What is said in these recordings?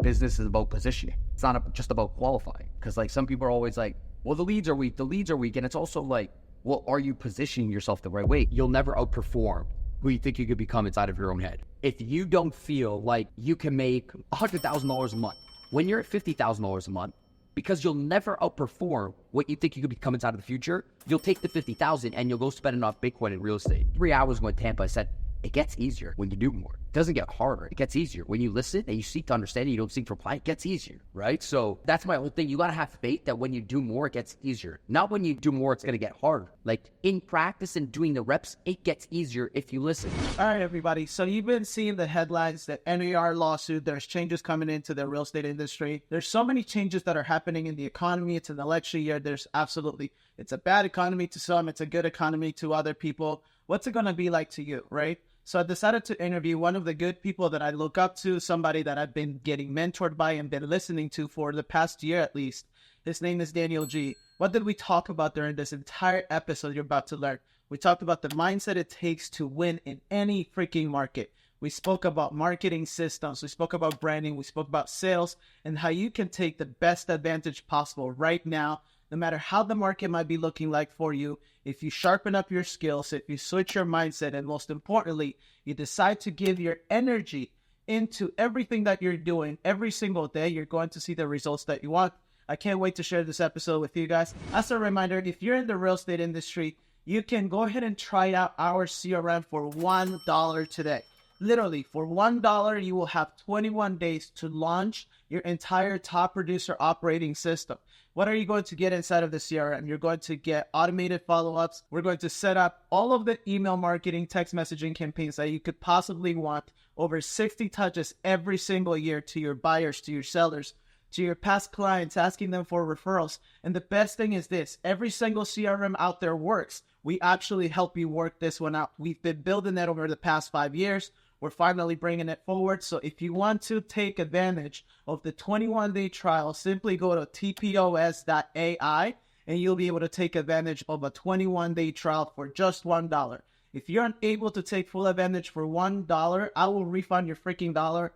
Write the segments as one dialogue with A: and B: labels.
A: Business is about positioning. It's not just about qualifying. Because like some people are always like, well, the leads are weak. And it's also like, well, are you positioning yourself the right way? You'll never outperform who you think you could become inside of your own head. If you don't feel like you can make $100,000 a month when you're at $50,000 a month, because you'll never outperform what you think you could become inside of the future, you'll take the $50,000 and you'll go spend it on Bitcoin and real estate. 3 hours going to Tampa, I said, it gets easier when you do more. It doesn't get harder. It gets easier. When you listen and you seek to understand and you don't seek to reply, it gets easier, right? So that's my whole thing. You got to have faith that when you do more, it gets easier. Not when you do more, it's going to get harder. Like in practice and doing the reps, it gets easier if you listen.
B: All right, everybody. So you've been seeing the headlines, that NAR lawsuit, there's changes coming into the real estate industry. There's so many changes that are happening in the economy. It's an election year. It's a bad economy to some. It's a good economy to other people. What's it going to be like to you, right? So I decided to interview one of the good people that I look up to, somebody that I've been getting mentored by and been listening to for the past year at least. His name is Daniel G. What did we talk about during this entire episode you're about to learn? We talked about the mindset it takes to win in any freaking market. We spoke about marketing systems. We spoke about branding. We spoke about sales and how you can take the best advantage possible right now, no matter how the market might be looking like for you. If you sharpen up your skills, if you switch your mindset, and most importantly, you decide to give your energy into everything that you're doing every single day, you're going to see the results that you want. I can't wait to share this episode with you guys. As a reminder, if you're in the real estate industry, you can go ahead and try out our CRM for $1 today. Literally, for $1, you will have 21 days to launch your entire top producer operating system. What are you going to get inside of the CRM? You're going to get automated follow-ups. We're going to set up all of the email marketing, text messaging campaigns that you could possibly want. Over 60 touches every single year to your buyers, to your sellers, to your past clients, asking them for referrals. And the best thing is this, every single CRM out there works. We actually help you work this one out. We've been building that over the past 5 years. We're finally bringing it forward. So if you want to take advantage of the 21-day trial, simply go to tpos.ai and you'll be able to take advantage of a 21-day trial for just $1. If you're unable to take full advantage for $1, I will refund your freaking dollar.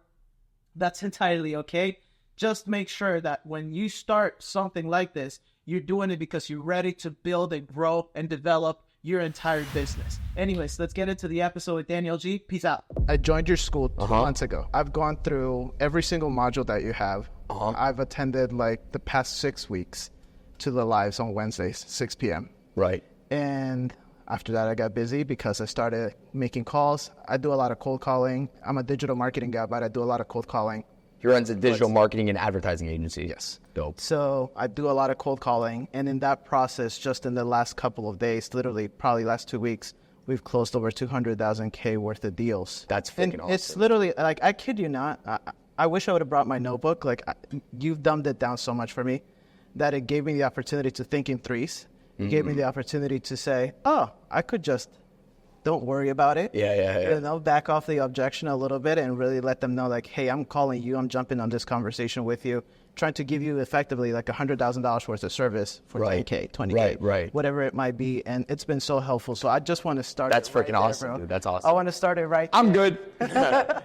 B: That's entirely okay. Just make sure that when you start something like this, you're doing it because you're ready to build and grow and develop your entire business. Anyways, let's get into the episode with Daniel G. Peace out.
C: I joined your school 2 months ago. I've gone through every single module that you have. I've attended like the past 6 weeks to the lives on Wednesdays, 6 p.m.
A: Right.
C: And after that, I got busy because I started making calls. I do a lot of cold calling. I'm a digital marketing guy, but I do a lot of cold calling.
A: He runs a digital marketing and advertising agency.
C: Yes.
A: Dope.
C: So I do a lot of cold calling. And in that process, just in the last couple of days, literally probably last 2 weeks, we've closed over 200,000 worth of deals.
A: That's freaking awesome.
C: It's literally, like, I kid you not. I wish I would have brought my notebook. Like, you've dumbed it down so much for me that it gave me the opportunity to think in threes. It gave me the opportunity to say, oh, I could just, don't worry about it.
A: Yeah.
C: You know, back off the objection a little bit and really let them know, like, hey, I'm calling you. I'm jumping on this conversation with you, trying to give you effectively like $100,000 worth of service for $10K, $20K,
A: right,
C: whatever it might be. And it's been so helpful. So I just want to start.
A: That's freaking awesome, dude. That's awesome.
C: I want to start it right
A: I'm good.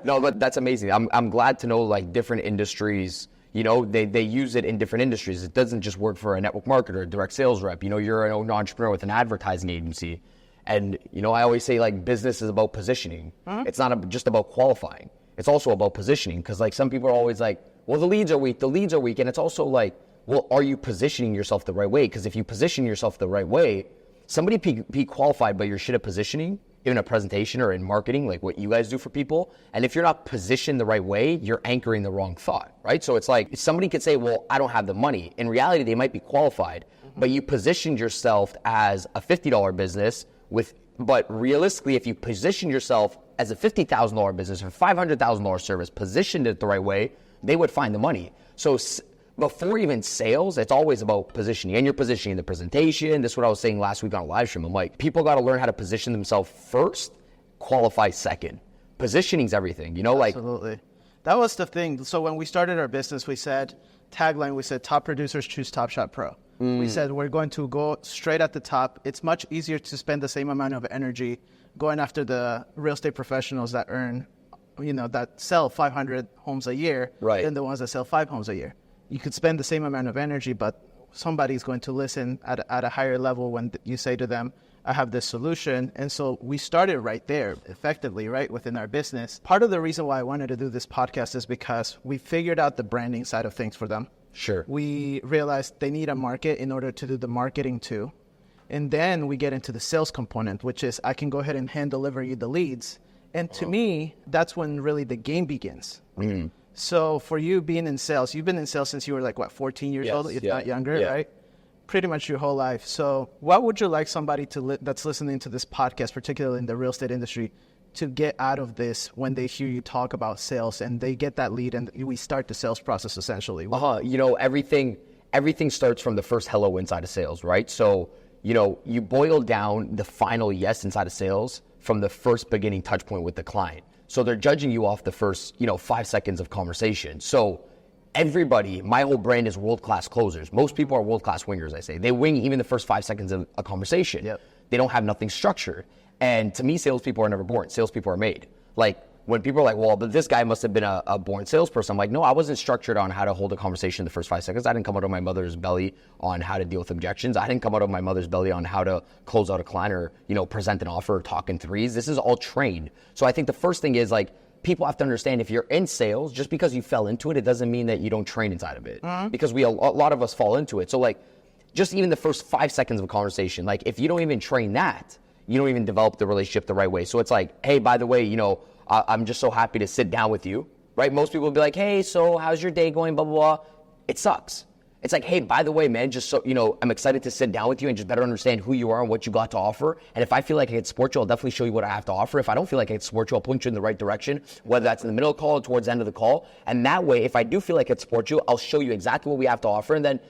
A: No, but that's amazing. I'm glad to know like different industries, you know, they use it in different industries. It doesn't just work for a network marketer, a direct sales rep. You know, you're an own entrepreneur with an advertising agency. And, you know, I always say, like, business is about positioning. It's not just about qualifying. It's also about positioning. Because, like, some people are always like, well, the leads are weak. And it's also like, well, are you positioning yourself the right way? Because if you position yourself the right way, somebody be qualified by your shit at positioning, in a presentation or in marketing, like what you guys do for people. And if you're not positioned the right way, you're anchoring the wrong thought, right? So it's like, somebody could say, well, I don't have the money. In reality, they might be qualified, but you positioned yourself as a $50 business but realistically, if you position yourself as a $50,000 business or $500,000 service, positioned it the right way, they would find the money. So before even sales, it's always about positioning. And you're positioning the presentation. This is what I was saying last week on a live stream. I'm like, people got to learn how to position themselves first, qualify second. Positioning's everything, you know, like.
C: Absolutely. That was the thing. So when we started our business, we said, top producers choose TopShotPro. We said we're going to go straight at the top. It's much easier to spend the same amount of energy going after the real estate professionals that earn that sell 500 homes a year
A: Right.
C: than the ones that sell 5 homes a year. You could spend the same amount of energy, but somebody's going to listen at a higher level when you say to them, I have this solution. And so we started right there effectively, right, within our business. Part of the reason why I wanted to do this podcast is because we figured out the branding side of things for them.
A: Sure.
C: We realized they need a market in order to do the marketing too. And then we get into the sales component, which is I can go ahead and hand deliver you the leads. And to me, that's when really the game begins.
A: Mm.
C: So for you being in sales, you've been in sales since you were 14 years old, if not younger, right? Pretty much your whole life. So what would you like somebody that's listening to this podcast, particularly in the real estate industry, to get out of this when they hear you talk about sales and they get that lead and we start the sales process essentially?
A: Everything starts from the first hello inside of sales, right? So, you boil down the final yes inside of sales from the first beginning touch point with the client. So they're judging you off the first, 5 seconds of conversation. So everybody, my whole brand is world-class closers. Most people are world-class wingers, I say. They wing even the first 5 seconds of a conversation.
C: Yep.
A: They don't have nothing structured. And to me, salespeople are never born. Salespeople are made. Like, when people are like, well, but this guy must have been a born salesperson. I'm like, no, I wasn't structured on how to hold a conversation in the first 5 seconds. I didn't come out of my mother's belly on how to deal with objections. I didn't come out of my mother's belly on how to close out a client or, present an offer or talk in threes. This is all trained. So I think the first thing is people have to understand if you're in sales, just because you fell into it, it doesn't mean that you don't train inside of it. Mm-hmm. Because a lot of us fall into it. So just even the first 5 seconds of a conversation, if you don't even train that, you don't even develop the relationship the right way. So it's hey, by the way, I'm just so happy to sit down with you, right? Most people will be like, hey, so how's your day going, blah, blah, blah. It sucks. It's hey, by the way, man, just so, I'm excited to sit down with you and just better understand who you are and what you got to offer. And if I feel like I can support you, I'll definitely show you what I have to offer. If I don't feel like I can support you, I'll point you in the right direction, whether that's in the middle of the call or towards the end of the call. And that way, if I do feel like I can support you, I'll show you exactly what we have to offer. And then,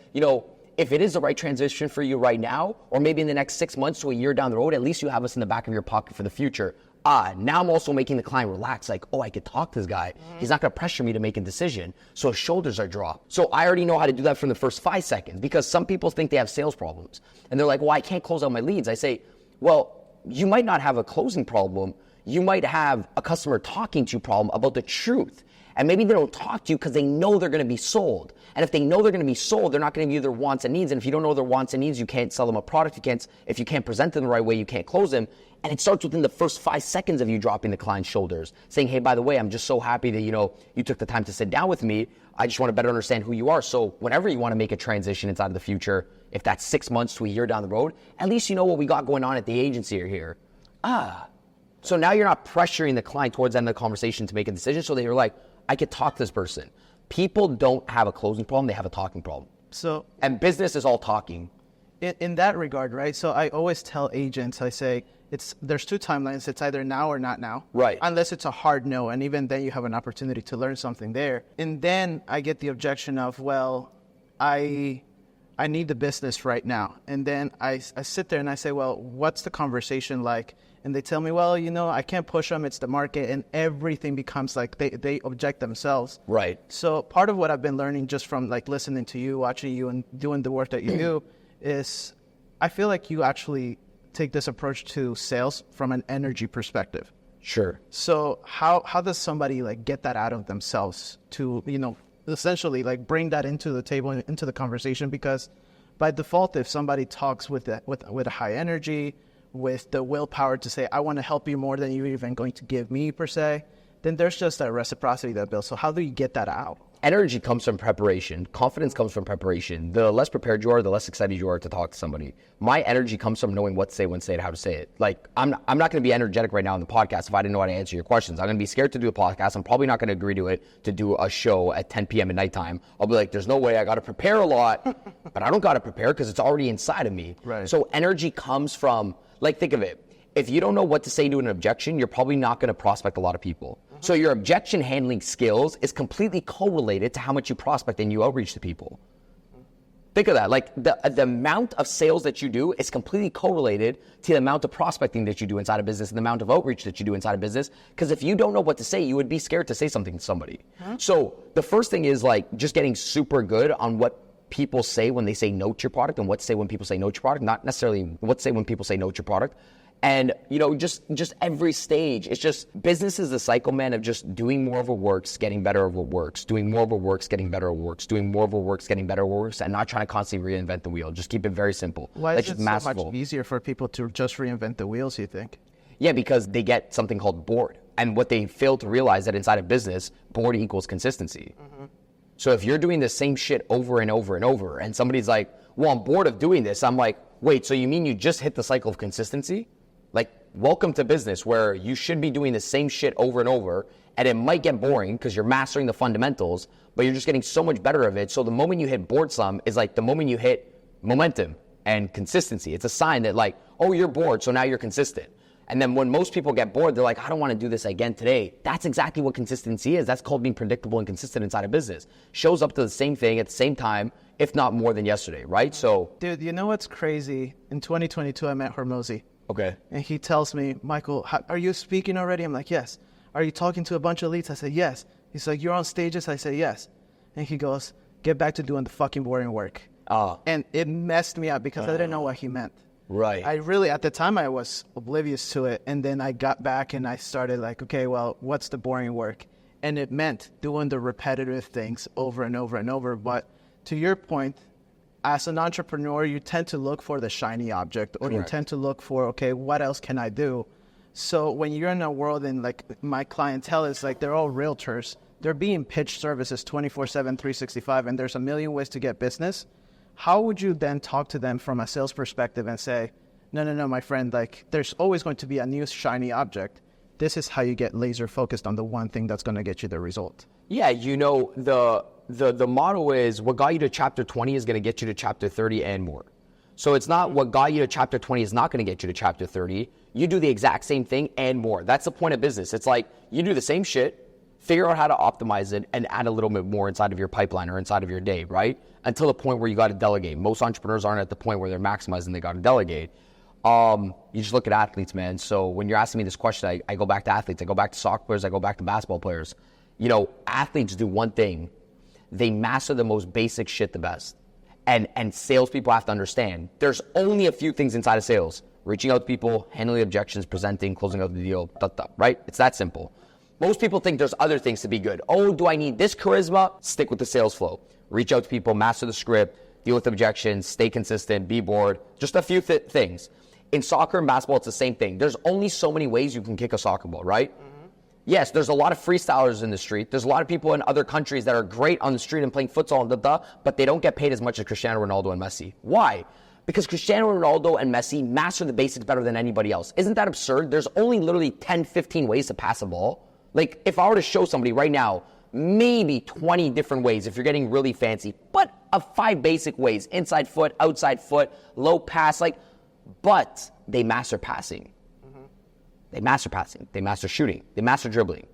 A: if it is the right transition for you right now, or maybe in the next 6 months to a year down the road, at least you have us in the back of your pocket for the future. Now I'm also making the client relax, I could talk to this guy. Mm-hmm. He's not going to pressure me to make a decision. So his shoulders are dropped. So I already know how to do that from the first 5 seconds, because some people think they have sales problems. And they're like, well, I can't close out my leads. I say, well, you might not have a closing problem. You might have a customer talking to you problem about the truth. And maybe they don't talk to you because they know they're going to be sold. And if they know they're going to be sold, they're not going to give you their wants and needs. And if you don't know their wants and needs, you can't sell them a product. If you can't present them the right way, you can't close them. And it starts within the first 5 seconds of you dropping the client's shoulders, saying, hey, by the way, I'm just so happy that, you took the time to sit down with me. I just want to better understand who you are. So whenever you want to make a transition inside of the future, if that's 6 months to a year down the road, at least you know what we got going on at the agency here. So now you're not pressuring the client towards the end of the conversation to make a decision, so that you're like, I could talk to this person. People don't have a closing problem, they have a talking problem. And business is all talking.
C: In that regard, right? So I always tell agents, I say, there's 2 timelines. It's either now or not now.
A: Right.
C: Unless it's a hard no. And even then you have an opportunity to learn something there. And then I get the objection of, well, I need the business right now. And then I sit there and I say, well, what's the conversation like? And they tell me, well, I can't push them. It's the market. And everything becomes they object themselves.
A: Right.
C: So part of what I've been learning just from listening to you, watching you, and doing the work that you do is I feel like you actually take this approach to sales from an energy perspective.
A: Sure.
C: So how does somebody get that out of themselves to, essentially bring that into the table, into the conversation? Because by default, if somebody talks with a high energy, with the willpower to say, I want to help you more than you're even going to give me per se, then there's just a reciprocity that builds. So how do you get that out?
A: Energy comes from preparation. Confidence comes from preparation. The less prepared you are, the less excited you are to talk to somebody. My energy comes from knowing what to say, when to say it, how to say it. I'm not going to be energetic right now in the podcast if I didn't know how to answer your questions. I'm going to be scared to do a podcast. I'm probably not going to agree to do a show at 10 p.m. at nighttime. I'll be like, there's no way. I got to prepare a lot, but I don't got to prepare because it's already inside of me.
C: Right.
A: So energy comes from, think of it. If you don't know what to say to an objection, you're probably not going to prospect a lot of people. Mm-hmm. So your objection handling skills is completely correlated to how much you prospect and you outreach to people. Mm-hmm. Think of that. The amount of sales that you do is completely correlated to the amount of prospecting that you do inside a business and the amount of outreach that you do inside a business. Because if you don't know what to say, you would be scared to say something to somebody. Mm-hmm. So the first thing is just getting super good on what people say when they say no to your product and what to say when people say no to your product. Not necessarily what to say when people say no to your product. And, you know, just every stage, it's just, business is the cycle, man, of just doing more of what works, getting better at what works, doing more of what works, getting better at what works, doing more of what works, getting better at what works, and not trying to constantly reinvent the wheel. Just keep it very simple.
C: Why
A: That's
C: is
A: just
C: it
A: masterful.
C: so much easier for people to just reinvent the wheels, you think?
A: Yeah, because they get something called bored. And what they fail to realize that inside of business, bored equals consistency. So if you're doing the same shit over and over and over, and somebody's like, well, I'm bored of doing this. I'm like, wait, so you mean you just hit the cycle of consistency? Like, welcome to business where you should be doing the same shit over and over, and it might get boring because you're mastering the fundamentals, but you're just getting so much better of it. So the moment you hit bored some is like the moment you hit momentum and consistency. It's a sign that like, oh, you're bored, so now you're consistent. And then when most people get bored, they're like, I don't want to do this again today. That's exactly what consistency is. That's called being predictable and consistent inside of business. Shows up to the same thing at the same time, if not more than yesterday, right? So,
C: Dude, you know what's crazy? In 2022, I met Hormozy.
A: okay.
C: And he tells me, Michael, are you speaking already? I'm like, yes. Are you talking to a bunch of leads? I said, yes. He's like, you're on stages? I said, yes. And he goes, get back to doing the fucking boring work. And it messed me up because I didn't know what he meant.
A: Right.
C: I really, at the time, I was oblivious to it. And then I got back and I started like, okay, well, what's the boring work? And it meant doing the repetitive things over and over and over. But to your point, as an entrepreneur, you tend to look for the shiny object, or you tend to look for, okay, what else can I do? So when you're in a world and like my clientele is like, they're all realtors, they're being pitched services 24/7, 365, and there's a million ways to get business. How would you then talk to them from a sales perspective and say, no, my friend, like there's always going to be a new shiny object. This is how you get laser focused on the one thing that's going to get you the result.
A: Yeah, you know, the motto is what got you to chapter 20 is going to get you to chapter 30 and more. So it's not what got you to chapter 20 is not going to get you to chapter 30. You do the exact same thing and more. That's the point of business. It's like you do the same shit, figure out how to optimize it, and add a little bit more inside of your pipeline or inside of your day, right? Until the point where you got to delegate. Most entrepreneurs aren't at the point where they're maximizing, they got to delegate. You just look at athletes, man. So when you're asking me this question, I go back to athletes. I go back to soccer players. I go back to basketball players. You know, athletes do one thing. They master the most basic shit the best. And salespeople have to understand, there's only a few things inside of sales. Reaching out to people, handling objections, presenting, closing out the deal, right? It's that simple. Most people think there's other things to be good. Oh, do I need this charisma? Stick with the sales flow. Reach out to people, master the script, deal with objections, stay consistent, be bored. Just a few things. In soccer and basketball, it's the same thing. There's only so many ways you can kick a soccer ball, right? Yes, there's a lot of freestylers in the street. There's a lot of people in other countries that are great on the street and playing futsal and but they don't get paid as much as Cristiano Ronaldo and Messi. Why? Because Cristiano Ronaldo and Messi master the basics better than anybody else. Isn't that absurd? There's only literally 10, 15 ways to pass a ball. Like, if I were to show somebody right now, maybe 20 different ways if you're getting really fancy, but of 5 basic ways: inside foot, outside foot, low pass, but they master passing. They master passing, they master shooting, they master dribbling.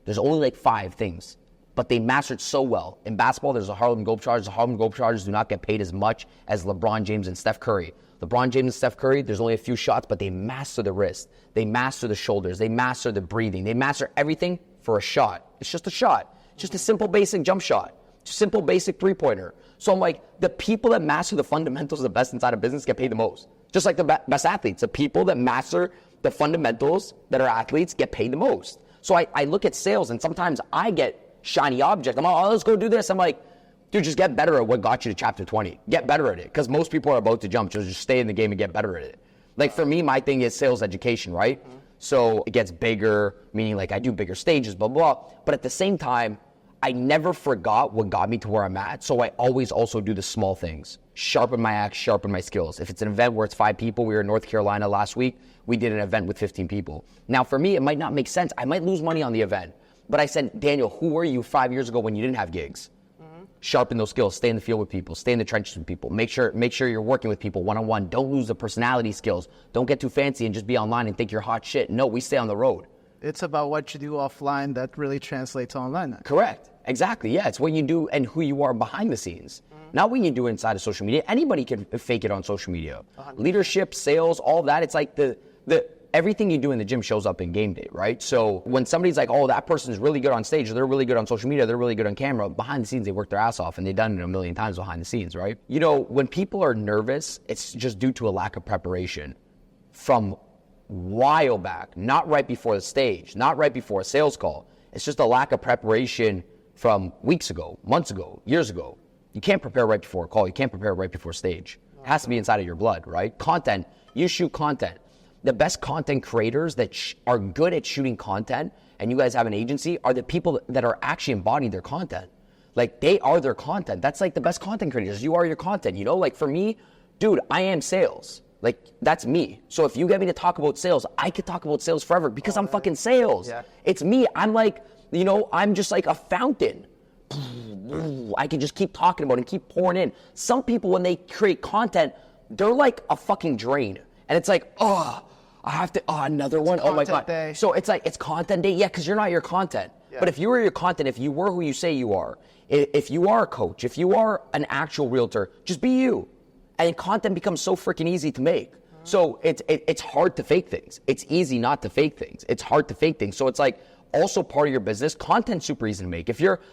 A: There's only 5 things, but they mastered so well. In basketball, there's the Harlem Globetrotters. The Harlem Globetrotters do not get paid as much as LeBron James and Steph Curry. LeBron James and Steph Curry, there's only a few shots, but they master the wrist. They master the shoulders. They master the breathing. They master everything for a shot. It's just a shot. It's just a simple, basic jump shot. Just simple, basic three-pointer. So I'm like, the people that master the fundamentals the best inside of business get paid the most. Just like the best athletes. The people that master the fundamentals that are athletes get paid the most. So I look at sales, and sometimes I get shiny object. I'm like, oh, let's go do this. I'm like, dude, just get better at what got you to chapter 20. Get better at it, because most people are about to jump. Just stay in the game and get better at it. Like, for me, my thing is sales education, right? So it gets bigger, meaning I do bigger stages, blah, blah. But at the same time, I never forgot what got me to where I'm at. So I always also do the small things. Sharpen my axe, sharpen my skills. If it's an event where it's 5 people, we were in North Carolina last week, we did an event with 15 people. Now, for me, it might not make sense. I might lose money on the event. But I said, Daniel, who were you 5 years ago when you didn't have gigs? Sharpen those skills. Stay in the field with people. Stay in the trenches with people. Make sure you're working with people one-on-one. Don't lose the personality skills. Don't get too fancy and just be online and think you're hot shit. No, we stay on the road.
C: It's about what you do offline that really translates online.
A: Correct. Exactly. Yeah, it's what you do and who you are behind the scenes. Not what you do inside of social media. Anybody can fake it on social media. 100%. Leadership, sales, all that. It's like the everything you do in the gym shows up in game day, right? So when somebody's like, oh, that person's really good on stage, or they're really good on social media, they're really good on camera, behind the scenes, they work their ass off, and they've done it a million times behind the scenes, right? When people are nervous, it's just due to a lack of preparation from while back, not right before the stage, not right before a sales call. It's just a lack of preparation from weeks ago, months ago, years ago. You can't prepare right before a call. You can't prepare right before stage. It has to be inside of your blood, right? Content, you shoot content. The best content creators that are good at shooting content, and you guys have an agency, are the people that are actually embodying their content. Like, they are their content. That's like the best content creators. You are your content, you know? Like, for me, dude, I am sales. Like, that's me. So if you get me to talk about sales, I could talk about sales forever because I'm fucking sales. Yeah. It's me. I'm like, you know, I'm just like a fountain. I can just keep talking about it and keep pouring in. Some people, when they create content, they're like a fucking drain. And it's like, oh, I have to, another one. Oh my God. Day. So it's like, it's content day. Yeah, because you're not your content. Yeah. But if you were your content, if you were who you say you are, if you are a coach, if you are an actual realtor, just be you. And content becomes so freaking easy to make. So it's hard to fake things. It's easy not to fake things. It's hard to fake things. So it's like also part of your business. Content's super easy to make.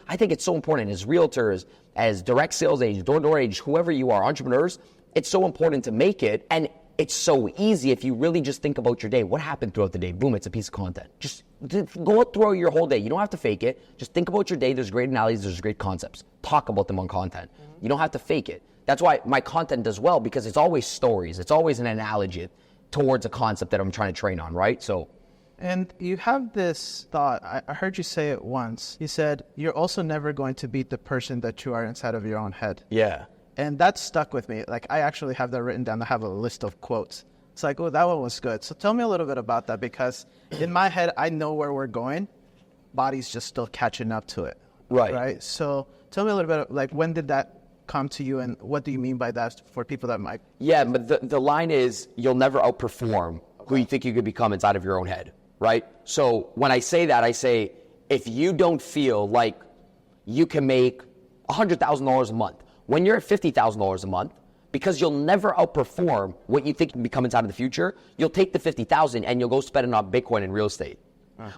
A: I think it's so important as realtors, as direct sales agents, door-to-door agents, whoever you are, entrepreneurs, it's so important to make it. And it's so easy if you really just think about your day. What happened throughout the day? Boom, it's a piece of content. Just go through your whole day. You don't have to fake it. Just think about your day. There's great analogies. There's great concepts. Talk about them on content. You don't have to fake it. That's why my content does well, because it's always stories. It's always an analogy towards a concept that I'm trying to train on, right? So,
C: and you have this thought, I heard you say it once. You said, you're also never going to beat the person that you are inside of your own head.
A: Yeah.
C: And that stuck with me. Like, I actually have that written down. I have a list of quotes. It's like, oh, that one was good. So tell me a little bit about that, because in my head, I know where we're going. Body's just still catching up to it.
A: Right.
C: Right? So tell me a little bit, like, when did that come to you, and what do you mean by that for people that might?
A: Yeah, but the line is, you'll never outperform who you think you could become inside of your own head, right? So when I say that, I say, if you don't feel like you can make $100,000 a month, when you're at $50,000 a month, because you'll never outperform what you think you can become inside of the future, you'll take the $50,000 and you'll go spend it on Bitcoin and real estate.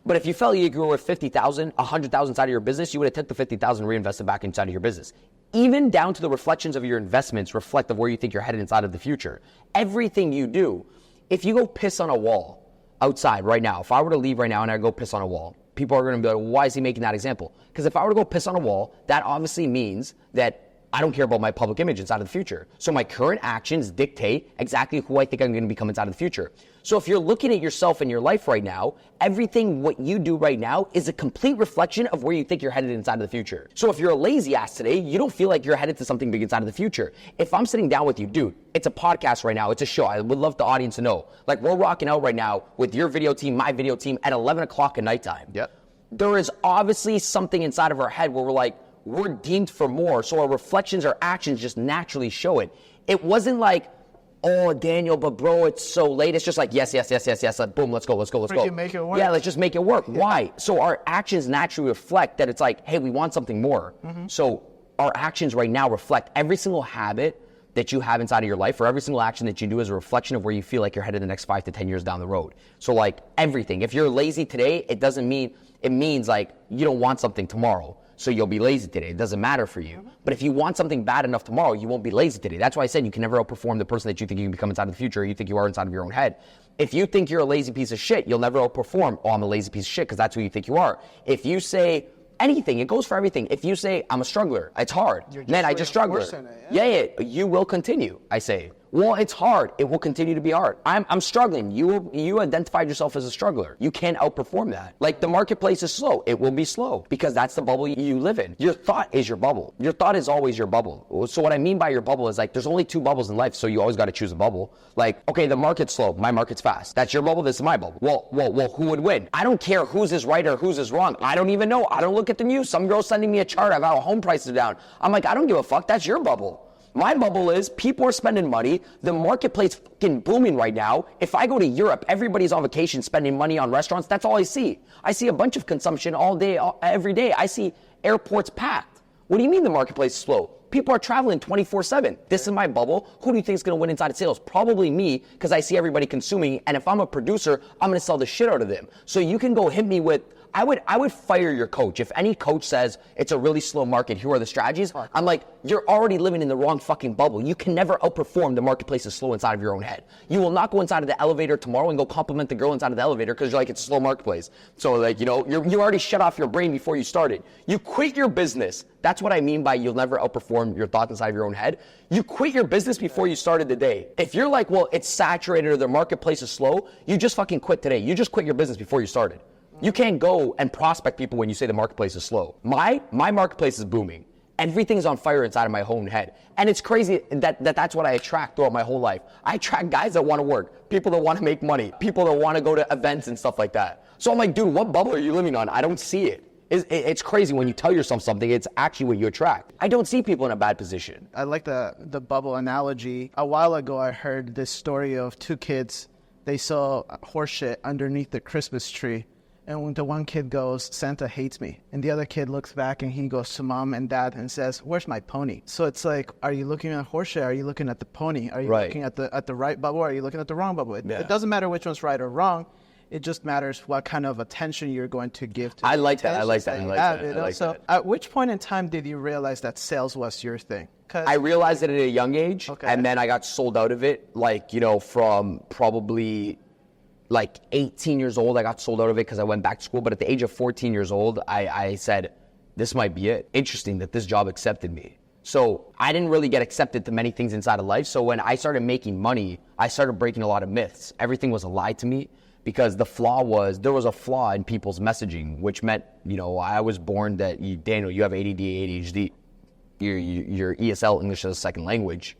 A: But if you felt you grew with $50,000, $100,000 inside of your business, you would have took the $50,000 and reinvested back inside of your business. Even down to the reflections of your investments reflect of where you think you're headed inside of the future. Everything you do, if you go piss on a wall outside right now, if I were to leave right now and I go piss on a wall, people are going to be like, why is he making that example? Because if I were to go piss on a wall, that obviously means that I don't care about my public image inside of the future. So my current actions dictate exactly who I think I'm going to become inside of the future. So if you're looking at yourself in your life right now, everything what you do right now is a complete reflection of where you think you're headed inside of the future. So if you're a lazy ass today, you don't feel like you're headed to something big inside of the future. If I'm sitting down with you, dude, it's a podcast right now, it's a show. I would love the audience to know. Like, we're rocking out right now with your video team, my video team at 11 o'clock at nighttime.
C: Yep.
A: There is obviously something inside of our head where we're like, we're deemed for more, so our reflections, our actions just naturally show it. It wasn't like, oh, Daniel, but bro, it's so late. It's just like, yes, like, boom, let's go.
C: Make it work.
A: Yeah, let's just make it work. Yeah. Why? So our actions naturally reflect that it's like, hey, we want something more. So our actions right now reflect every single habit that you have inside of your life, or every single action that you do is a reflection of where you feel like you're headed the next 5 to 10 years down the road. So like everything, if you're lazy today, it means like you don't want something tomorrow. So you'll be lazy today. It doesn't matter for you. But if you want something bad enough tomorrow, you won't be lazy today. That's why I said you can never outperform the person that you think you can become inside of the future, or you think you are inside of your own head. If you think you're a lazy piece of shit, you'll never outperform, oh, I'm a lazy piece of shit, because that's who you think you are. If you say anything, it goes for everything. If you say, I'm a struggler, it's hard. Man, I just struggle. Yeah, you will continue, I say. Well, it's hard. It will continue to be hard. I'm struggling. You identified yourself as a struggler. You can't outperform that. Like, the marketplace is slow. It will be slow because that's the bubble you live in. Your thought is your bubble. Your thought is always your bubble. So what I mean by your bubble is like, there's only 2 bubbles in life, so you always got to choose a bubble. Like, okay, the market's slow. My market's fast. That's your bubble. This is my bubble. Well, who would win? I don't care whose is right or whose is wrong. I don't even know. I don't look at the news. Some girl's sending me a chart of how home prices are down. I'm like, I don't give a fuck. That's your bubble. My bubble is people are spending money. The marketplace fucking booming right now. If I go to Europe, everybody's on vacation spending money on restaurants. That's all I see. I see a bunch of consumption all day, every day. I see airports packed. What do you mean the marketplace is slow? People are traveling 24/7. This is my bubble. Who do you think is going to win inside of sales? Probably me, because I see everybody consuming. And if I'm a producer, I'm going to sell the shit out of them. So you can go hit me with I would fire your coach. If any coach says it's a really slow market, here are the strategies, I'm like, you're already living in the wrong fucking bubble. You can never outperform the marketplace is slow inside of your own head. You will not go inside of the elevator tomorrow and go compliment the girl inside of the elevator because you're like, it's a slow marketplace. So like, you already shut off your brain before you started. You quit your business. That's what I mean by you'll never outperform your thoughts inside of your own head. You quit your business before you started the day. If you're like, well, it's saturated or the marketplace is slow, you just fucking quit today. You just quit your business before you started. You can't go and prospect people when you say the marketplace is slow. My marketplace is booming. Everything's on fire inside of my own head. And it's crazy that's what I attract throughout my whole life. I attract guys that want to work, people that want to make money, people that want to go to events and stuff like that. So I'm like, dude, what bubble are you living on? I don't see it. It's crazy when you tell yourself something, it's actually what you attract. I don't see people in a bad position.
C: I like the bubble analogy. A while ago, I heard this story of two kids. They saw horse shit underneath the Christmas tree. And when the one kid goes, Santa hates me. And the other kid looks back and he goes to mom and dad and says, where's my pony? So it's like, are you looking at horse shit? Are you looking at the pony? Are you looking at the right bubble? Or are you looking at the wrong bubble? It doesn't matter which one's right or wrong. It just matters what kind of attention you're going to give to it.
A: I like that.
C: So at which point in time did you realize that sales was your thing?
A: I realized it at a young age, and then I got sold out of it, from probably 18 years old, I got sold out of it because I went back to school. But at the age of 14 years old, I said, this might be it. Interesting that this job accepted me. So I didn't really get accepted to many things inside of life. So when I started making money, I started breaking a lot of myths. Everything was a lie to me because there was a flaw in people's messaging, which meant, I was born that, Daniel, you have ADD, ADHD, your ESL, English as a second language.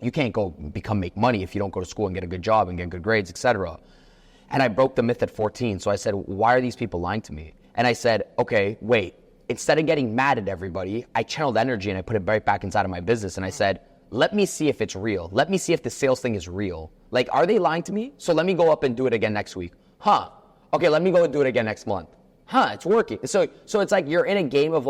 A: You can't go make money if you don't go to school and get a good job and get good grades, etc. And I broke the myth at 14. So I said, why are these people lying to me? And I said, okay, wait. Instead of getting mad at everybody, I channeled energy and I put it right back inside of my business. And I said, let me see if it's real. Let me see if the sales thing is real. Are they lying to me? So let me go up and do it again next week. Okay, let me go and do it again next month. It's working. So it's like you're in a game of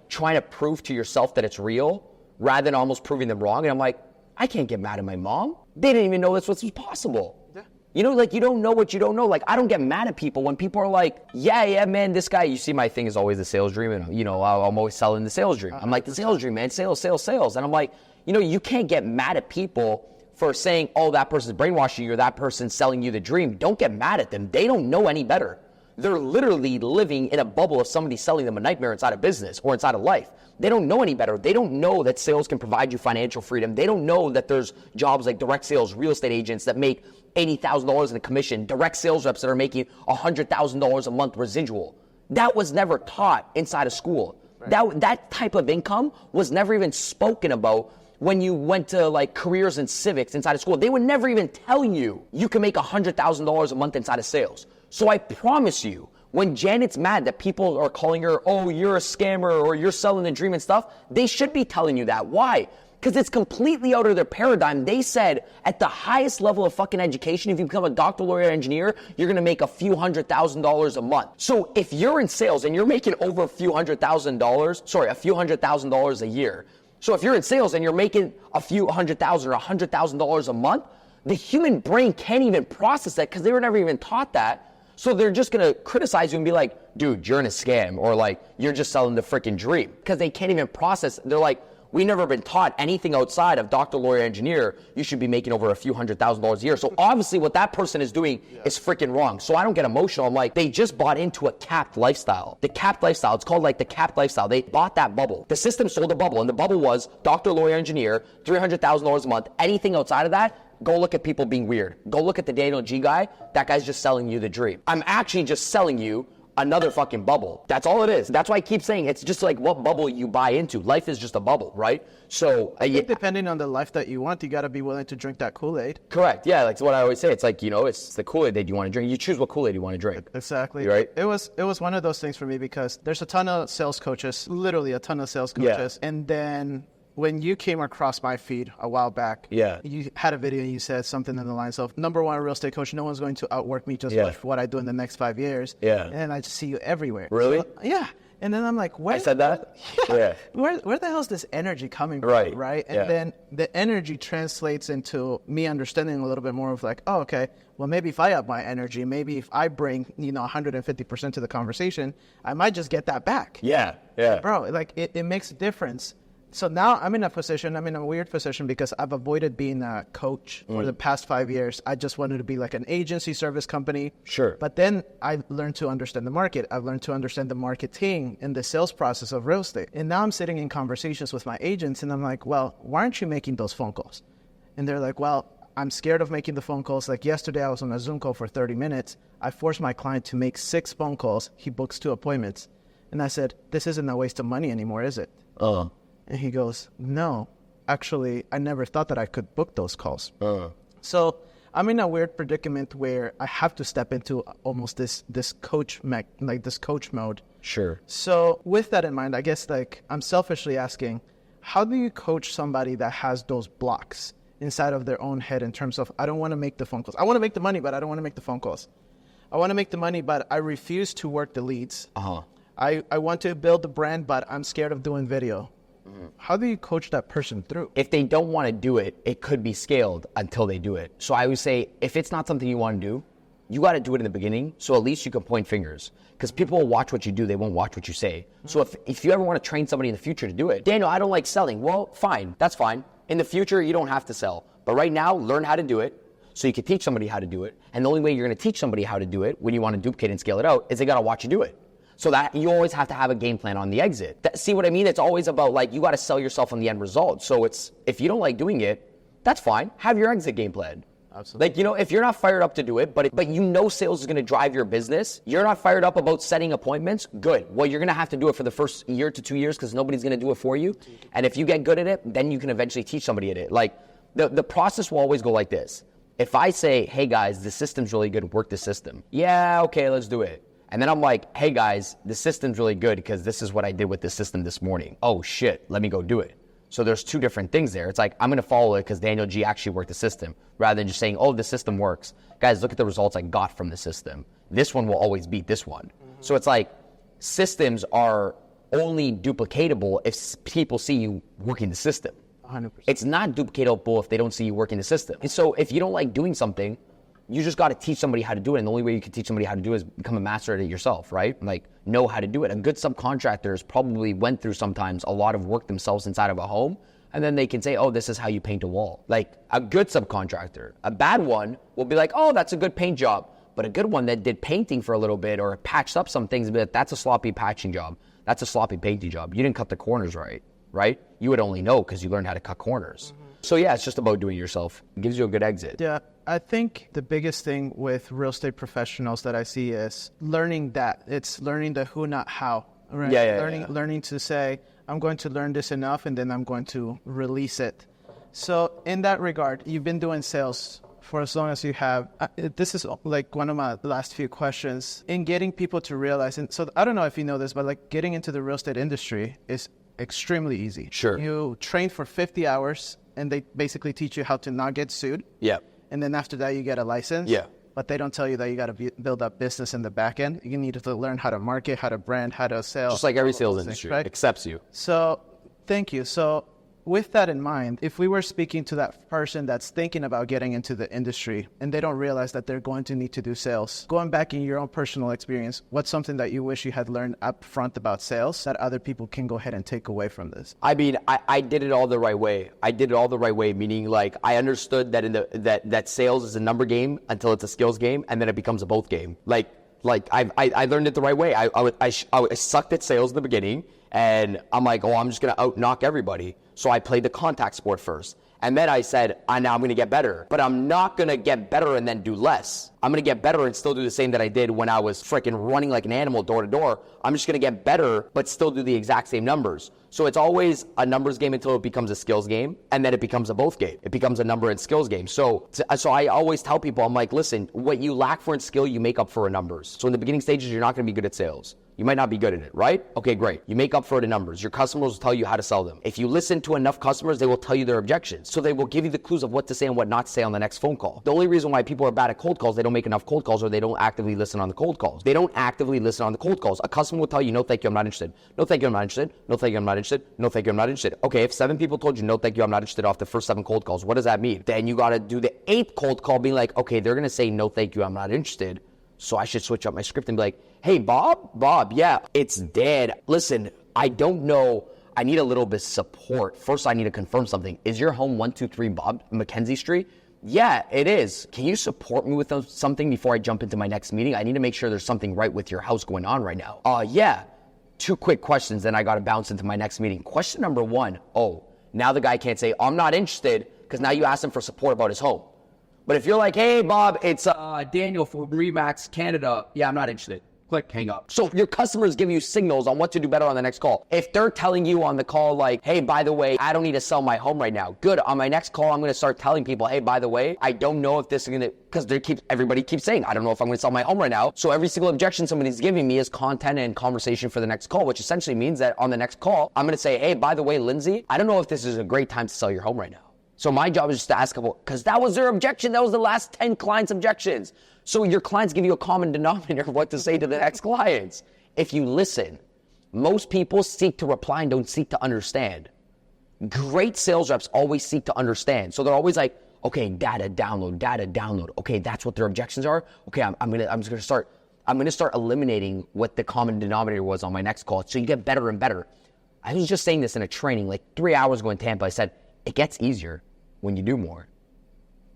A: trying to prove to yourself that it's real rather than almost proving them wrong. And I'm like, I can't get mad at my mom. They didn't even know this was possible. Yeah. You don't know what you don't know. I don't get mad at people when people are like, yeah, man, this guy, you see my thing is always the sales dream. And, I'm always selling the sales dream. I'm like, the sales dream, man, sales. And I'm like, you can't get mad at people for saying, oh, that person's brainwashing you or that person's selling you the dream. Don't get mad at them. They don't know any better. They're literally living in a bubble of somebody selling them a nightmare inside of business or inside of life. They don't know any better. They don't know that sales can provide you financial freedom. They don't know that there's jobs like direct sales, real estate agents that make $80,000 in a commission, direct sales reps that are making $100,000 a month residual. That was never taught inside of school. Right. That type of income was never even spoken about when you went to careers and civics inside of school. They would never even tell you can make $100,000 a month inside of sales. So I promise you, when Janet's mad that people are calling her, oh, you're a scammer or you're selling the dream and stuff, they should be telling you that. Why? Because it's completely out of their paradigm. They said at the highest level of fucking education, if you become a doctor, lawyer, engineer, you're going to make a few $100,000 a month. So if you're in sales and you're making over a few $100,000 a year. So if you're in sales and you're making a few $100,000 or $100,000 a month, the human brain can't even process that because they were never even taught that. So they're just going to criticize you and be like, dude, you're in a scam, or you're just selling the freaking dream, because they can't even process. They're like, we never been taught anything outside of doctor, lawyer, engineer. You should be making over a few $100,000 a year. So obviously what that person is doing is freaking wrong. So I don't get emotional. I'm like, they just bought into a capped lifestyle. The capped lifestyle, it's called the capped lifestyle. They bought that bubble. The system sold a bubble, and the bubble was doctor, lawyer, engineer, $300,000 a month. Anything outside of that, go look at people being weird. Go look at the Daniel G guy. That guy's just selling you the dream. I'm actually just selling you another fucking bubble. That's all it is. That's why I keep saying it's just what bubble you buy into. Life is just a bubble, right? So
C: I think depending on the life that you want, you got to be willing to drink that Kool-Aid.
A: Correct. Yeah, that's what I always say. It's it's the Kool-Aid that you want to drink. You choose what Kool-Aid you want to drink.
C: Exactly.
A: Right?
C: It was one of those things for me because there's a ton of sales coaches, literally a ton of sales coaches. Yeah. And then when you came across my feed a while back, you had a video and you said something in the lines of, number one real estate coach, no one's going to outwork me just for what I do in the next 5 years.
A: Yeah.
C: And I just see you everywhere.
A: Really?
C: So, yeah. And then I'm like, where?
A: I said that?
C: Yeah. Where the hell is this energy coming from?
A: Right.
C: Right. And
A: Yeah.
C: then the energy translates into me understanding a little bit more of like, oh, okay, well, maybe if I up my energy, maybe if I bring, 150% to the conversation, I might just get that back.
A: Yeah. Yeah.
C: Bro, like it makes a difference. So now I'm in a weird position because I've avoided being a coach for the past 5 years. I just wanted to be like an agency service company.
A: Sure.
C: But then I learned to understand the market. I've learned to understand the marketing and the sales process of real estate. And now I'm sitting in conversations with my agents and I'm like, well, why aren't you making those phone calls? And they're like, well, I'm scared of making the phone calls. Like yesterday, I was on a Zoom call for 30 minutes. I forced my client to make 6 phone calls. He books 2 appointments. And I said, this isn't a waste of money anymore, is it? And he goes, no, actually, I never thought that I could book those calls. So I'm in a weird predicament where I have to step into almost this coach mode.
A: Sure.
C: So with that in mind, I guess like I'm selfishly asking, how do you coach somebody that has those blocks inside of their own head in terms of, I don't want to make the phone calls. I want to make the money, but I don't want to make the phone calls. I want to make the money, but I refuse to work the leads. I want to build the brand, but I'm scared of doing video. How do you coach that person through?
A: If they don't want to do it, it could be scaled until they do it. So I would say, if it's not something you want to do, you got to do it in the beginning, so at least you can point fingers. Because people will watch what you do, they won't watch what you say. So if you ever want to train somebody in the future to do it, Daniel, I don't like selling. Well, fine, that's fine. In the future, you don't have to sell. But right now, learn how to do it, so you can teach somebody how to do it. And the only way you're going to teach somebody how to do it when you want to duplicate and scale it out is they got to watch you do it. So that you always have to have a game plan on the exit. See what I mean? It's always about like, you got to sell yourself on the end result. So if you don't like doing it, that's fine. Have your exit game plan.
C: Absolutely.
A: Like, if you're not fired up to do it, but sales is going to drive your business, you're not fired up about setting appointments, good. Well, you're going to have to do it for the first year to 2 years because nobody's going to do it for you. And if you get good at it, then you can eventually teach somebody at it. Like, the process will always go like this. If I say, hey guys, the system's really good, work the system. Yeah, okay, let's do it. And then I'm like, hey guys, the system's really good because this is what I did with the system this morning. Oh shit, let me go do it. So there's 2 different things there. It's like, I'm gonna follow it because Daniel G actually worked the system, rather than just saying, oh, the system works. Guys, look at the results I got from the system. This one will always beat this one. So it's like, systems are only duplicatable if people see you working the system.
C: 100%.
A: It's not duplicatable if they don't see you working the system. And so if you don't like doing something, you just got to teach somebody how to do it. And the only way you can teach somebody how to do it is become a master at it yourself, right? Like, know how to do it. A good subcontractors probably went through sometimes a lot of work themselves inside of a home. And then they can say, oh, this is how you paint a wall. Like, a good subcontractor. A bad one will be like, oh, that's a good paint job. But a good one that did painting for a little bit or patched up some things, but that's a sloppy patching job. That's a sloppy painting job. You didn't cut the corners right? You would only know because you learned how to cut corners. So yeah, it's just about doing it yourself. It gives you a good exit.
C: Yeah, I think the biggest thing with real estate professionals that I see is learning that. It's learning the who, not how. Right? Learning to say, I'm going to learn this enough and then I'm going to release it. So in that regard, you've been doing sales for as long as you have. This is like one of my last few questions. In getting people to realize, and so I don't know if you know this, but like getting into the real estate industry is extremely easy.
A: Sure.
C: You train for 50 hours and they basically teach you how to not get sued.
A: Yeah.
C: And then after that, you get a license.
A: Yeah.
C: But they don't tell you that you got to build up business in the back end. You need to learn how to market, how to brand, how to sell.
A: Just like every sales industry,
C: right?
A: accepts you.
C: So thank you. So with that in mind, if we were speaking to that person that's thinking about getting into the industry and they don't realize that they're going to need to do sales, going back in your own personal experience, what's something that you wish you had learned up front about sales that other people can go ahead and take away from this?
A: I mean, I did it all the right way. Meaning like I understood that that sales is a number game until it's a skills game, and then it becomes a both game. Like I learned it the right way. I sucked at sales in the beginning, and I'm like, oh, I'm just gonna out knock everybody. So I played the contact sport first. And then I said, now I'm going to get better. But I'm not going to get better and then do less. I'm going to get better and still do the same that I did when I was freaking running like an animal door to door. I'm just going to get better, but still do the exact same numbers. So it's always a numbers game until it becomes a skills game. And then it becomes a both game. It becomes a number and skills game. So I always tell people, I'm like, listen, what you lack for in skill, you make up for in numbers. So in the beginning stages, you're not going to be good at sales. You might not be good at it, right? Okay, great. You make up for it in numbers. Your customers will tell you how to sell them. If you listen to enough customers, they will tell you their objections. So they will give you the clues of what to say and what not to say on the next phone call. The only reason why people are bad at cold calls, they don't make enough cold calls, or they don't actively listen on the cold calls. They don't actively listen on the cold calls. A customer will tell you, no, thank you, I'm not interested. No, thank you, I'm not interested. No, thank you, I'm not interested. No, thank you, I'm not interested. Okay, if 7 people told you, no, thank you, I'm not interested off the first 7 cold calls, what does that mean? Then you got to do the 8th cold call being like, okay, they're going to say, no, thank you, I'm not interested. So I should switch up my script and be like, hey, Bob, yeah, it's dead. Listen, I don't know. I need a little bit of support. First, I need to confirm something. Is your home 123 Bob Mackenzie Street? Yeah, it is. Can you support me with something before I jump into my next meeting? I need to make sure there's something right with your house going on right now. Yeah. 2 quick questions, then I got to bounce into my next meeting. Question number 1, now the guy can't say, I'm not interested, because now you asked him for support about his home. But if you're like, hey, Bob, it's Daniel from Remax Canada. Yeah, I'm not interested. Click, hang up. So your customers give you signals on what to do better on the next call. If they're telling you on the call like, hey, by the way, I don't need to sell my home right now. Good, on my next call, I'm going to start telling people, hey, by the way, I don't know if this is going to, because everybody keeps saying, I don't know if I'm going to sell my home right now. So every single objection somebody's giving me is content and conversation for the next call, which essentially means that on the next call, I'm going to say, hey, by the way, Lindsay, I don't know if this is a great time to sell your home right now. So my job is just to ask a couple, because that was their objection. That was the last 10 clients' objections. So your clients give you a common denominator of what to say to the next clients. If you listen, most people seek to reply and don't seek to understand. Great sales reps always seek to understand. So they're always like, okay, data download. Okay, that's what their objections are. Okay, I'm gonna start eliminating what the common denominator was on my next call. So you get better and better. I was just saying this in a training like 3 hours ago in Tampa. I said, it gets easier when you do more.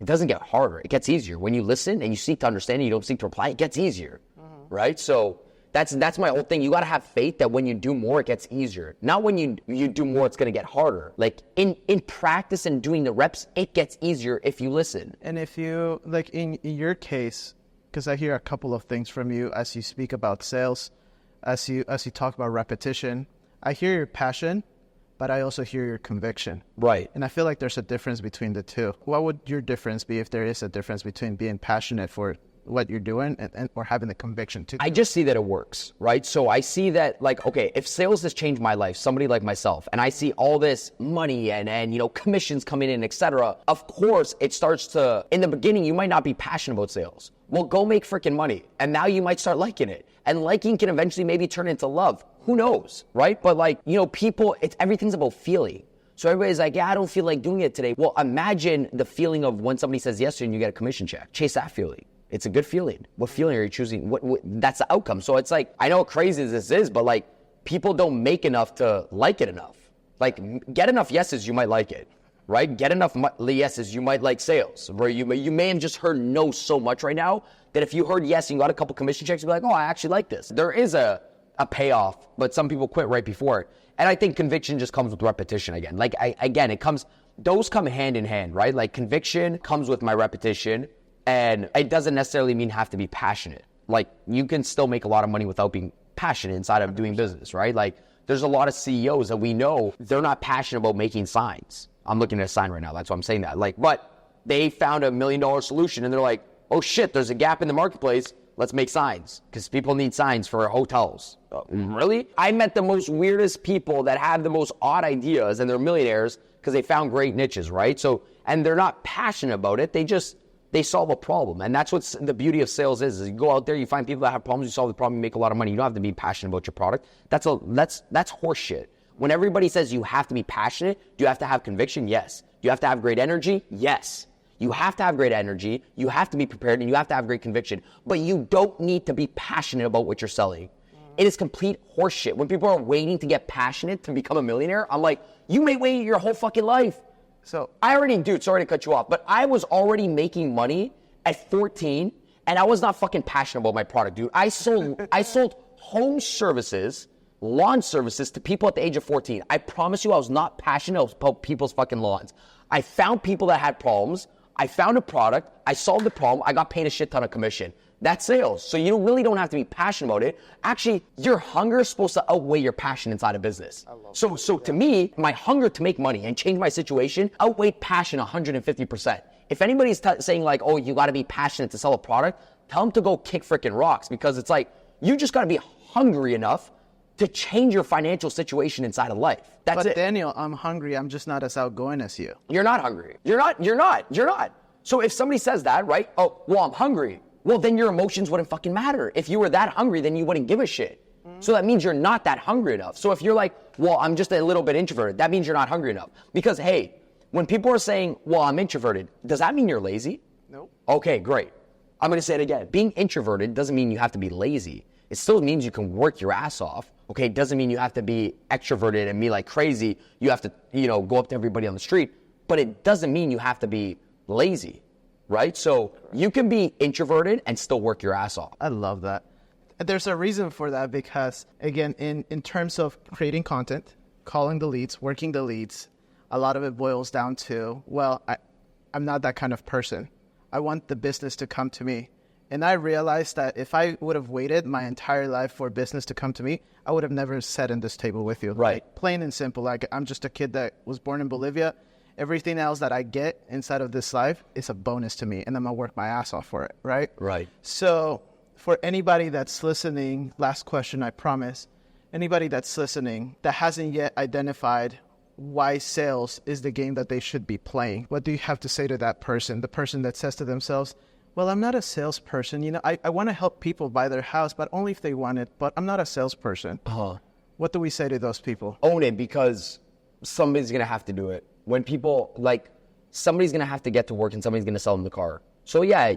A: It doesn't get harder. It gets easier. When you listen and you seek to understand and you don't seek to reply, it gets easier, right? So that's my whole thing. You got to have faith that when you do more, it gets easier. Not when you do more, it's going to get harder. Like in practice and doing the reps, it gets easier if you listen.
C: And if you, like in your case, because I hear a couple of things from you as you speak about sales, as you talk about repetition, I hear your passion, but I also hear your conviction.
A: Right.
C: And I feel like there's a difference between the two. What would your difference be if there is a difference between being passionate for what you're doing and or having the conviction to?
A: I just see that it works, right? So I see that like, okay, if sales has changed my life, somebody like myself, and I see all this money and commissions coming in, etc. Of course, it starts to, in the beginning, you might not be passionate about sales. Well, go make freaking money. And now you might start liking it. And liking can eventually maybe turn into love. Who knows, right? But people, everything's about feeling. So everybody's like, yeah, I don't feel like doing it today. Well, imagine the feeling of when somebody says yes to you and you get a commission check. Chase that feeling. It's a good feeling. What feeling are you choosing? What that's the outcome. So it's like, I know how crazy this is, but like people don't make enough to like it enough. Like get enough yeses, you might like it, right? Get enough yeses, you might like sales. Where you may have just heard no so much right now that if you heard yes and you got a couple commission checks, you'd be like, oh, I actually like this. There is a payoff, but some people quit right before it. And I think conviction just comes with repetition again. Like those come hand in hand, right? Like conviction comes with my repetition, and it doesn't necessarily mean have to be passionate. Like you can still make a lot of money without being passionate inside of doing business, right? Like there's a lot of CEOs that we know, they're not passionate about making signs. I'm looking at a sign right now, that's why I'm saying that. Like, but they found $1 million solution and they're like, oh shit, there's a gap in the marketplace. Let's make signs because people need signs for hotels. Really? I met the most weirdest people that have the most odd ideas and they're millionaires because they found great niches, right? So, and they're not passionate about it. They solve a problem. And that's what's the beauty of sales is you go out there, you find people that have problems, you solve the problem, you make a lot of money. You don't have to be passionate about your product. That's horse shit. When everybody says you have to be passionate, do you have to have conviction? Yes. Do you have to have great energy? Yes. You have to have great energy, you have to be prepared, and you have to have great conviction. But you don't need to be passionate about what you're selling. It is complete horseshit. When people are waiting to get passionate to become a millionaire, I'm like, you may wait your whole fucking life. So sorry to cut you off, but I was already making money at 14, and I was not fucking passionate about my product, dude. I sold home services, lawn services to people at the age of 14. I promise you I was not passionate about people's fucking lawns. I found people that had problems. I found a product, I solved the problem, I got paid a shit ton of commission. That's sales. So you really don't have to be passionate about it. Actually, your hunger is supposed to outweigh your passion inside a business. So to me, my hunger to make money and change my situation outweighed passion 150%. If anybody's saying like, oh, you got to be passionate to sell a product, tell them to go kick freaking rocks, because it's like, you just got to be hungry enough to change your financial situation inside of life. That's
C: But
A: it.
C: Daniel, I'm hungry. I'm just not as outgoing as you.
A: You're not hungry. You're not. So if somebody says that, right? Oh, well, I'm hungry. Well, then your emotions wouldn't fucking matter. If you were that hungry, then you wouldn't give a shit. So that means you're not that hungry enough. So if you're like, well, I'm just a little bit introverted, that means you're not hungry enough. Because, hey, when people are saying, well, I'm introverted, does that mean you're lazy?
C: Nope.
A: Okay, great. I'm going to say it again. Being introverted doesn't mean you have to be lazy. It still means you can work your ass off. Okay, it doesn't mean you have to be extroverted and be like crazy. You have to, go up to everybody on the street. But it doesn't mean you have to be lazy, right? So you can be introverted and still work your ass off.
C: I love that. There's a reason for that because, again, in terms of creating content, calling the leads, working the leads, a lot of it boils down to, well, I'm not that kind of person. I want the business to come to me. And I realized that if I would have waited my entire life for business to come to me, I would have never sat in this table with you.
A: Right.
C: Like, plain and simple. Like, I'm just a kid that was born in Bolivia. Everything else that I get inside of this life is a bonus to me. And I'm going to work my ass off for it. Right?
A: Right.
C: So for anybody that's listening, last question, I promise. Anybody that's listening that hasn't yet identified why sales is the game that they should be playing, what do you have to say to that person? The person that says to themselves, well, I'm not a salesperson. I want to help people buy their house, but only if they want it. But I'm not a salesperson. What do we say to those people?
A: Own it, because somebody's going to have to do it. When people, somebody's going to have to get to work and somebody's going to sell them the car. So yeah,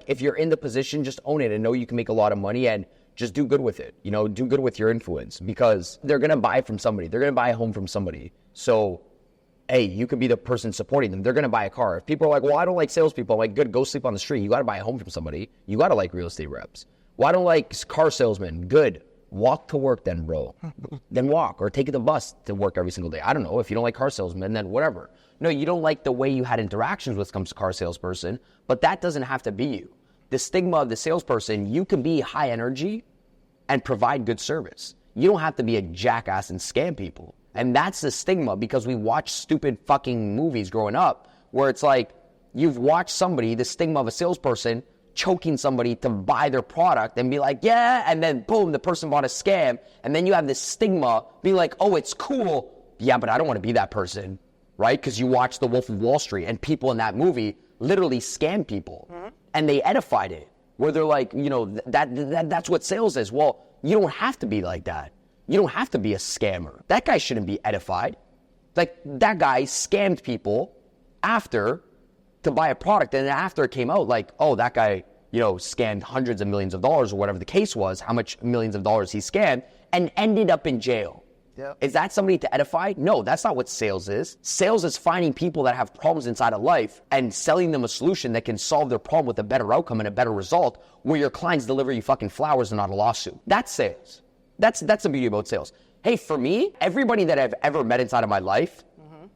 A: if you're in the position, just own it and know you can make a lot of money and just do good with it. Do good with your influence, because they're going to buy from somebody. They're going to buy a home from somebody. So, hey, you could be the person supporting them. They're going to buy a car. If people are like, well, I don't like salespeople, I'm like, good, go sleep on the street. You got to buy a home from somebody. You got to like real estate reps. Well, I don't like car salesmen. Good. Walk to work then, bro. Then walk, or take the bus to work every single day. I don't know. If you don't like car salesmen, then whatever. No, you don't like the way you had interactions with some car salesperson, but that doesn't have to be you. The stigma of the salesperson, you can be high energy and provide good service. You don't have to be a jackass and scam people. And that's the stigma, because we watch stupid fucking movies growing up where it's like you've watched somebody, the stigma of a salesperson choking somebody to buy their product and be like, yeah, and then boom, the person bought a scam. And then you have this stigma being like, oh, it's cool. Yeah, but I don't want to be that person, right? Because you watch The Wolf of Wall Street and people in that movie literally scam people. And they edified it, where they're like, that's what sales is. Well, you don't have to be like that. You don't have to be a scammer. That guy shouldn't be edified. Like, that guy scammed people after to buy a product, and then after it came out, like, oh, that guy, scammed hundreds of millions of dollars, or whatever the case was, how much millions of dollars he scammed, and ended up in jail.
C: Yep.
A: Is that somebody to edify? No, that's not what sales is. Sales is finding people that have problems inside of life and selling them a solution that can solve their problem with a better outcome and a better result, where your clients deliver you fucking flowers and not a lawsuit. That's sales. That's the beauty about sales. Hey, for me, everybody that I've ever met inside of my life,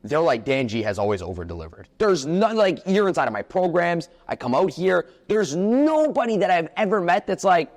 A: they're like, Dan G has always over-delivered. There's none, like, you're inside of my programs, I come out here, there's nobody that I've ever met that's like,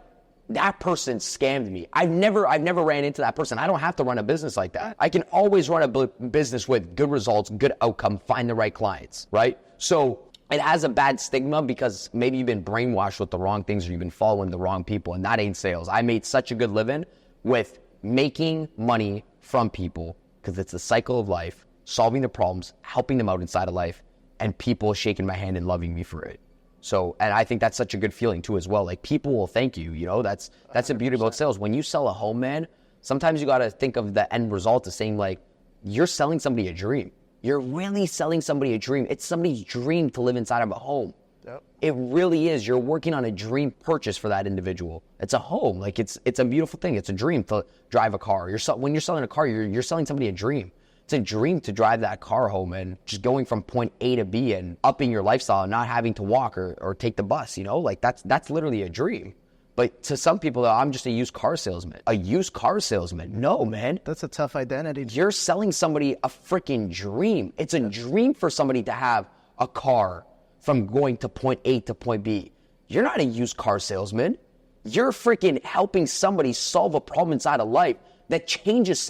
A: that person scammed me. I've never ran into that person. I don't have to run a business like that. I can always run a business with good results, good outcome, find the right clients, right? So it has a bad stigma because maybe you've been brainwashed with the wrong things, or you've been following the wrong people, and that ain't sales. I made such a good living with making money from people, because it's the cycle of life, solving the problems, helping them out inside of life, and people shaking my hand and loving me for it. So, and I think that's such a good feeling too as well. Like, people will thank you, that's the beauty about sales. When you sell a home, man, sometimes you got to think of the end result as saying, like, you're selling somebody a dream. You're really selling somebody a dream. It's somebody's dream to live inside of a home.
C: Yep.
A: It really is. You're working on a dream purchase for that individual. It's a home. Like, it's a beautiful thing. It's a dream to drive a car. When you're selling a car, you're selling somebody a dream. It's a dream to drive that car home and just going from point A to B and upping your lifestyle and not having to walk or take the bus, Like, that's literally a dream. But to some people, I'm just a used car salesman. A used car salesman? No, man.
C: That's a tough identity.
A: You're selling somebody a freaking dream. It's a dream for somebody to have a car from going to point A to point B. You're not a used car salesman. You're freaking helping somebody solve a problem inside of life that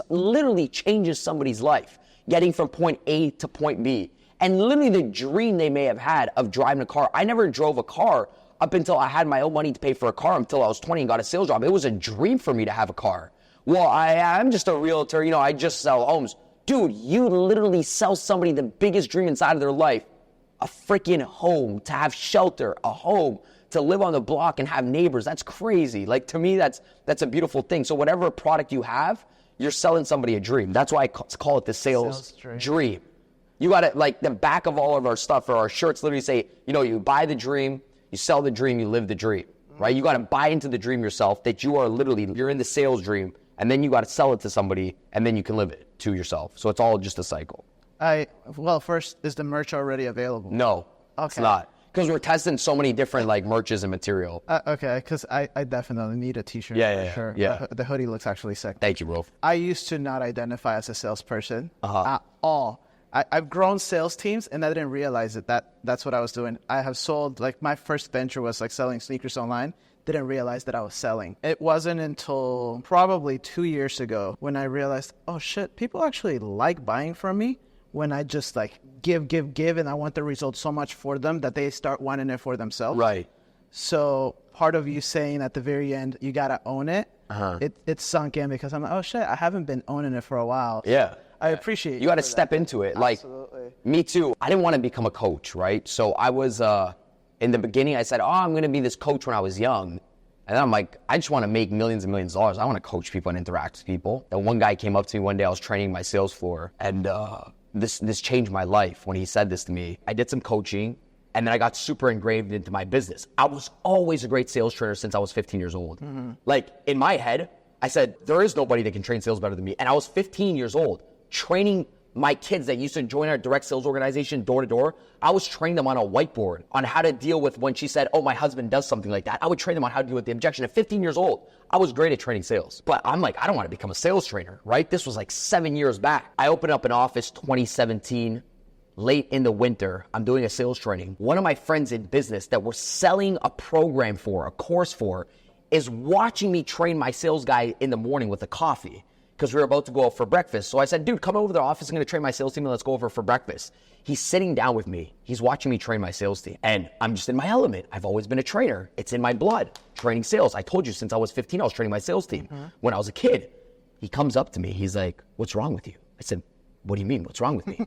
A: literally changes somebody's life, getting from point A to point B. And literally the dream they may have had of driving a car. I never drove a car. up until I had my own money to pay for a car until I was 20 and got a sales job. It was a dream for me to have a car. Well, I'm just a realtor, I just sell homes. Dude, you literally sell somebody the biggest dream inside of their life, a freaking home, to have shelter, a home, to live on the block and have neighbors. That's crazy. Like, to me, that's a beautiful thing. So whatever product you have, you're selling somebody a dream. That's why I call it the sales dream. You got to, like, the back of all of our stuff or our shirts literally say, you buy the dream, you sell the dream, you live the dream, right? You got to buy into the dream yourself that you're in the sales dream, and then you got to sell it to somebody, and then you can live it to yourself. So it's all just a cycle.
C: Well, first, is the merch already available?
A: No,
C: okay.
A: It's not. Because we're testing so many different merches and material.
C: Okay, because I definitely need a t-shirt.
A: Yeah.
C: The hoodie looks actually sick.
A: Thank you, bro.
C: I used to not identify as a salesperson at all. I've grown sales teams, and I didn't realize that's what I was doing. I have sold, my first venture was selling sneakers online. Didn't realize that I was selling. It wasn't until probably 2 years ago when I realized, oh shit, people actually like buying from me when I just give, and I want the result so much for them that they start wanting it for themselves.
A: Right.
C: So part of you saying at the very end, you gotta own it. It's sunk in because I'm like, oh shit, I haven't been owning it for a while.
A: Yeah.
C: I appreciate
A: you got to step into it.
C: Absolutely.
A: Me too. I didn't want to become a coach, right? So I was, in the beginning, I said, I'm going to be this coach when I was young. And then I'm like, I just want to make millions and millions of dollars. I want to coach people and interact with people. And one guy came up to me one day, I was training my sales floor. And this changed my life when he said this to me. I did some coaching, and then I got super engraved into my business. I was always a great sales trainer since I was 15 years old. In my head, I said, there is nobody that can train sales better than me. And I was 15 years old. Training my kids that used to join our direct sales organization door to door, I was training them on a whiteboard on how to deal with when she said, oh, my husband does something like that. I would train them on how to deal with the objection. At 15 years old, I was great at training sales. But I'm like, I don't want to become a sales trainer, right? This was 7 years back. I opened up an office 2017, late in the winter. I'm doing a sales training. One of my friends in business that we're selling a program for, a course for, is watching me train my sales guy in the morning with a coffee, because we were about to go out for breakfast. So I said, dude, come over to the office. I'm going to train my sales team and let's go over for breakfast. He's sitting down with me. He's watching me train my sales team. And I'm just in my element. I've always been a trainer. It's in my blood, training sales. I told you since I was 15, I was training my sales team. When I was a kid, he comes up to me. He's like, what's wrong with you? I said, what do you mean? What's wrong with me?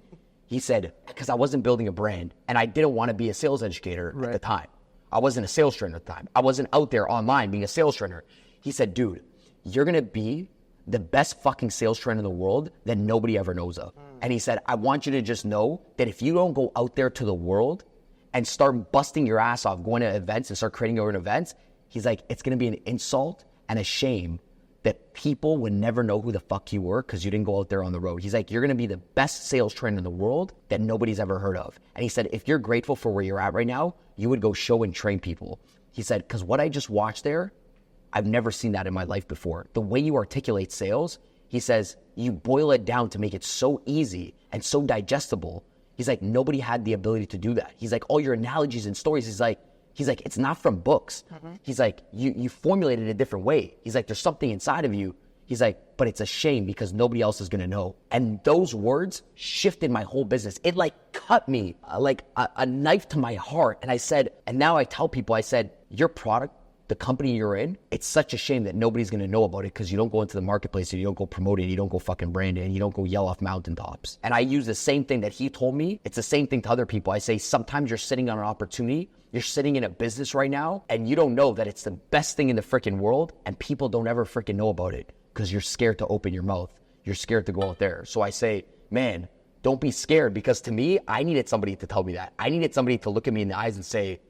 A: He said, because I wasn't building a brand and I didn't want to be a sales educator at the time. I wasn't a sales trainer at the time. I wasn't out there online being a sales trainer. He said, dude, you're going to be the best fucking sales trainer in the world that nobody ever knows of. And he said, I want you to just know that if you don't go out there to the world and start busting your ass off, going to events and start creating your own events, he's like, it's going to be an insult and a shame that people would never know who the fuck you were because you didn't go out there on the road. He's like, you're going to be the best sales trainer in the world that nobody's ever heard of. And he said, if you're grateful for where you're at right now, you would go show and train people. He said, because what I just watched there, I've never seen that in my life before. The way you articulate sales, he says, you boil it down to make it so easy and so digestible. He's like, nobody had the ability to do that. He's like, all your analogies and stories, he's like, it's not from books. He's like, you formulate it a different way. He's like, there's something inside of you. He's like, but it's a shame because nobody else is going to know. And those words shifted my whole business. It cut me like a knife to my heart. And I said, and now I tell people, I said, your product, the company you're in, it's such a shame that nobody's going to know about it because you don't go into the marketplace and you don't go promote it, you don't go fucking brand it, and you don't go yell off mountaintops. And I use the same thing that he told me. It's the same thing to other people. I say, sometimes you're sitting on an opportunity, you're sitting in a business right now, and you don't know that it's the best thing in the freaking world, and people don't ever freaking know about it because you're scared to open your mouth. You're scared to go out there. So I say, man, don't be scared, because to me, I needed somebody to tell me that. I needed somebody to look at me in the eyes and say,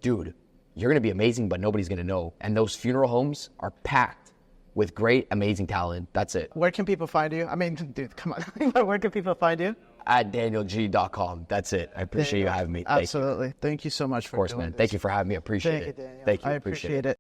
A: dude, you're going to be amazing, but nobody's going to know. And those funeral homes are packed with great, amazing talent. That's it.
C: Where can people find you? I mean, dude, come on. Where can people find you?
A: At DanielG.com. That's it. I appreciate you having me.
C: Absolutely. Thank you so much for
A: doing this. Of course, man. Thank you for having me. I appreciate it.
C: Thank you, Daniel.
A: Thank you.
C: I appreciate it.